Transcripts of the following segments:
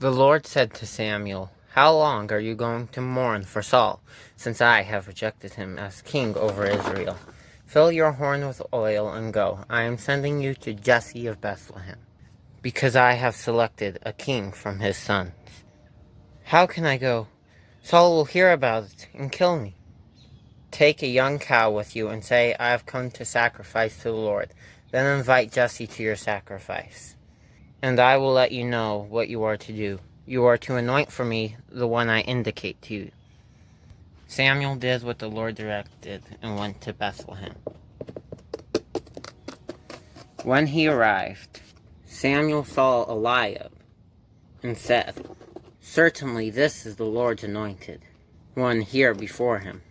The Lord said to Samuel, "How long are you going to mourn for Saul, since I have rejected him as king over Israel? Fill your horn with oil and go. I am sending you to Jesse of Bethlehem, because I have selected a king from his sons." "How can I go? Saul will hear about it and kill me." "Take a young cow with you and say, 'I have come to sacrifice to the Lord.' Then invite Jesse to your sacrifice, and I will let you know what you are to do. You are to anoint for me the one I indicate to you." Samuel did what the Lord directed and went to Bethlehem. When he arrived, Samuel saw Eliab and said, "Certainly this is the Lord's anointed one here before him."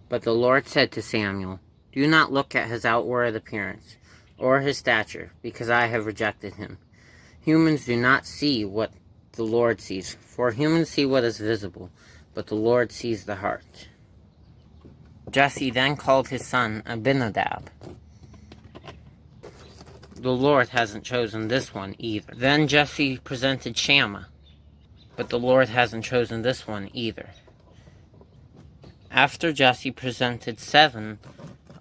But the Lord said to Samuel, "Do not look at his outward appearance or his stature, because I have rejected him. Humans do not see what the Lord sees, for humans see what is visible, but the Lord sees the heart." Jesse then called his son Abinadab. "The Lord hasn't chosen this one either." Then Jesse presented Shammah, but the Lord hasn't chosen this one either. After Jesse presented 7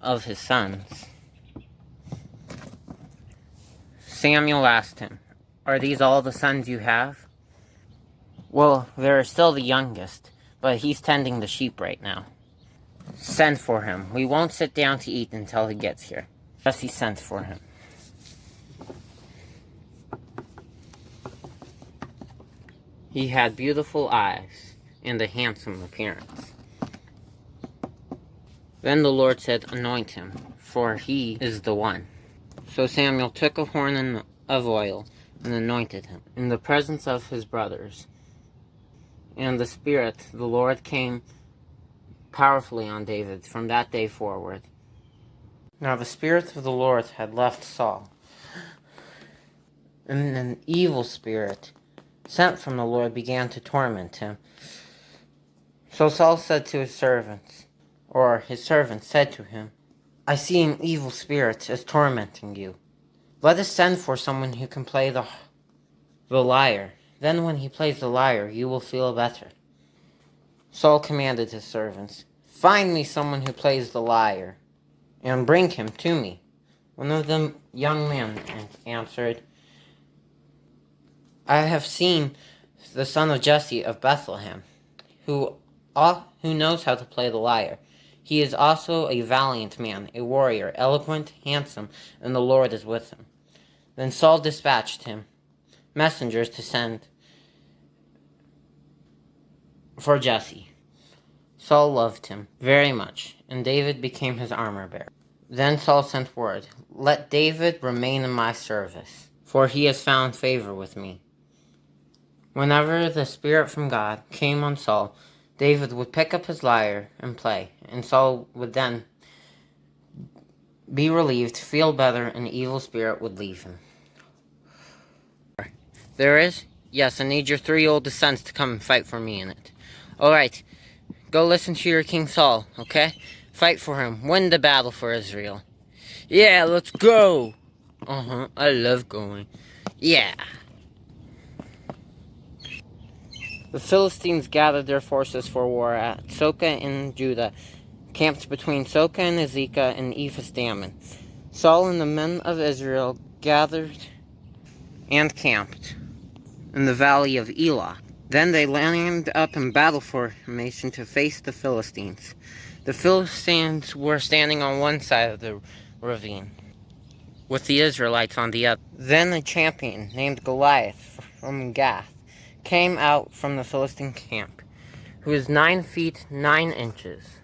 of his sons, Samuel asked him, "Are these all the sons you have?" "Well, there is still the youngest, but he's tending the sheep right now." "Send for him. We won't sit down to eat until he gets here." Jesse sent for him. He had beautiful eyes and a handsome appearance. Then the Lord said, "Anoint him, for he is the one." So Samuel took a horn of oil and anointed him in the presence of his brothers. And the Spirit, the Lord, came powerfully on David from that day forward. Now the Spirit of the Lord had left Saul, and an evil spirit sent from the Lord began to torment him. So Saul said to his servants, or his servants said to him, "I see an evil spirit is tormenting you. Let us send for someone who can play the lyre. Then when he plays the lyre, you will feel better." Saul commanded his servants, "Find me someone who plays the lyre, and bring him to me." One of the young men answered, "I have seen the son of Jesse of Bethlehem, who knows how to play the lyre. He is also a valiant man, a warrior, eloquent, handsome, and the Lord is with him." Then Saul dispatched him messengers to send for Jesse. Saul loved him very much, and David became his armor-bearer. Then Saul sent word, "Let David remain in my service, for he has found favor with me." Whenever the Spirit from God came on Saul, David would pick up his lyre and play, and Saul would then be relieved, feel better, and the evil spirit would leave him. "There is? Yes, I need your 3 oldest sons to come and fight for me in it." "Alright, go listen to your King Saul, okay? Fight for him, win the battle for Israel." "Yeah, let's go!" I love going. "Yeah." The Philistines gathered their forces for war at Soka in Judah, camped between Soka and Azekah and Ephes-dammim. Saul and the men of Israel gathered and camped in the valley of Elah. Then they lined up in battle formation to face the Philistines. The Philistines were standing on one side of the ravine, with the Israelites on the other. Then a champion named Goliath from Gath came out from the Philistine camp, who was 9 feet 9 inches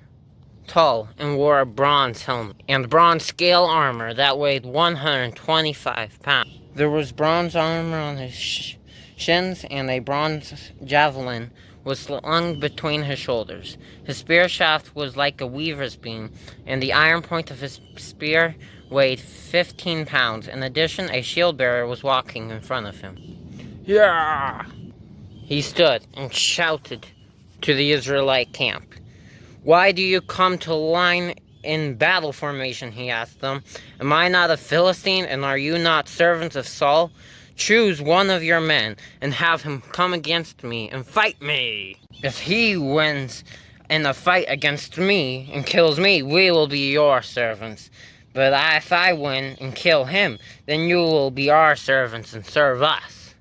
tall and wore a bronze helmet and bronze scale armor that weighed 125 pounds. There was bronze armor on his shins, and a bronze javelin was slung between his shoulders. His spear shaft was like a weaver's beam, and the iron point of his spear weighed 15 pounds. In addition, a shield bearer was walking in front of him. "Yeah!" He stood and shouted to the Israelite camp. "Why do you come to line in battle formation?" he asked them. "Am I not a Philistine, and are you not servants of Saul? Choose one of your men and have him come against me and fight me. If he wins in a fight against me and kills me, we will be your servants. But if I win and kill him, then you will be our servants and serve us.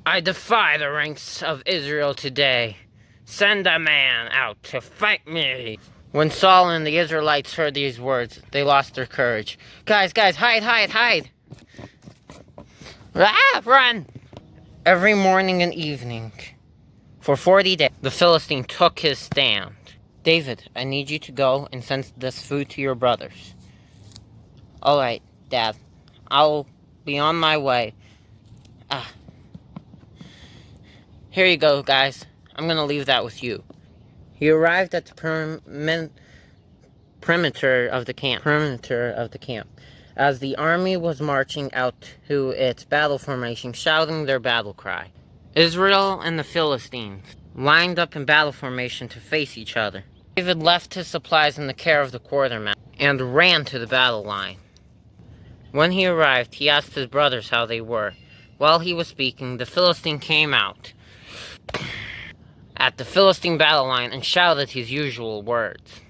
I defy the ranks of Israel today. Send a man out to fight me. When Saul and the Israelites heard these words, they lost their courage. Guys, hide! Run! Every morning and evening, for 40 days, the Philistine took his stand. David, I need you to go and send this food to your brothers. All right, Dad. I'll be on my way. Here you go, guys. I'm going to leave that with you. He arrived at the perimeter of the camp. As the army was marching out to its battle formation, shouting their battle cry. Israel and the Philistines lined up in battle formation to face each other. David left his supplies in the care of the quartermaster and ran to the battle line. When he arrived, he asked his brothers how they were. While he was speaking, the Philistine came out at the Philistine battle line and shouted his usual words.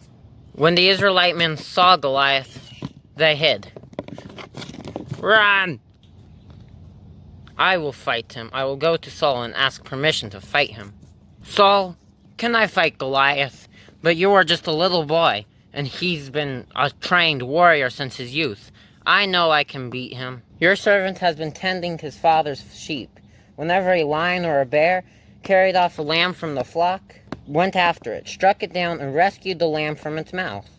When the Israelite men saw Goliath, they hid. Run! I will fight him. I will go to Saul and ask permission to fight him. Saul, can I fight Goliath? But you are just a little boy, and he's been a trained warrior since his youth. I know I can beat him. Your servant has been tending his father's sheep. Whenever a lion or a bear carried off a lamb from the flock, went after it, struck it down, and rescued the lamb from its mouth.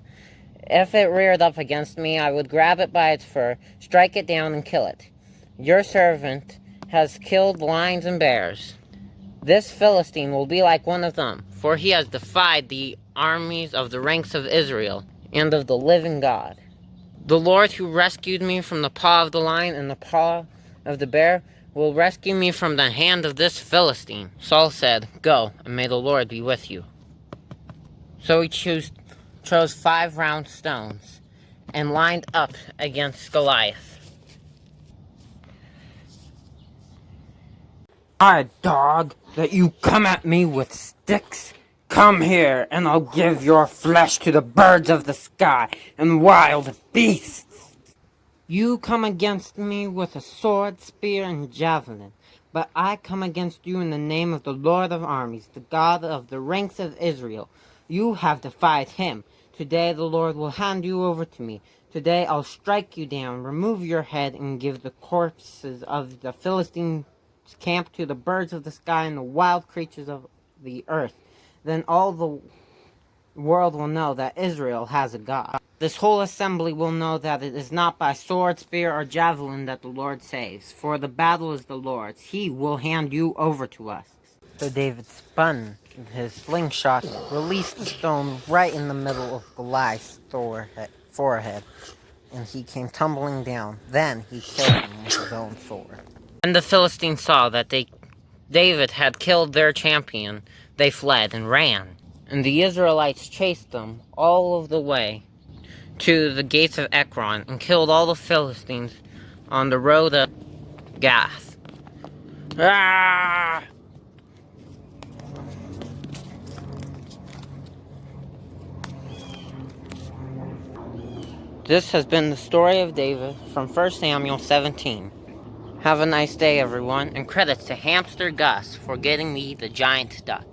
If it reared up against me, I would grab it by its fur, strike it down, and kill it. Your servant has killed lions and bears. This Philistine will be like one of them, for he has defied the armies of the ranks of Israel and of the living God. The Lord who rescued me from the paw of the lion and the paw of the bear will rescue me from the hand of this Philistine. Saul said, Go, and may the Lord be with you. So he chose 5 round stones and lined up against Goliath. I, dog, that you come at me with sticks? Come here, and I'll give your flesh to the birds of the sky and wild beasts. You come against me with a sword, spear, and javelin, but I come against you in the name of the Lord of armies, the God of the ranks of Israel. You have defied him. Today the Lord will hand you over to me. Today I'll strike you down, remove your head, and give the corpses of the Philistine camp to the birds of the sky and the wild creatures of the earth. Then all the world will know that Israel has a God. This whole assembly will know that it is not by sword, spear, or javelin that the Lord saves, for the battle is the Lord's. He will hand you over to us. So David spun his slingshot, released the stone right in the middle of Goliath's forehead, and he came tumbling down. Then he killed him with his own sword. When the Philistines saw that David had killed their champion, they fled and ran. And the Israelites chased them all of the way to the gates of Ekron and killed all the Philistines on the road of Gath. Ah! This has been the story of David from 1 Samuel 17. Have a nice day, everyone, and credits to Hamster Gus for getting me the giant duck.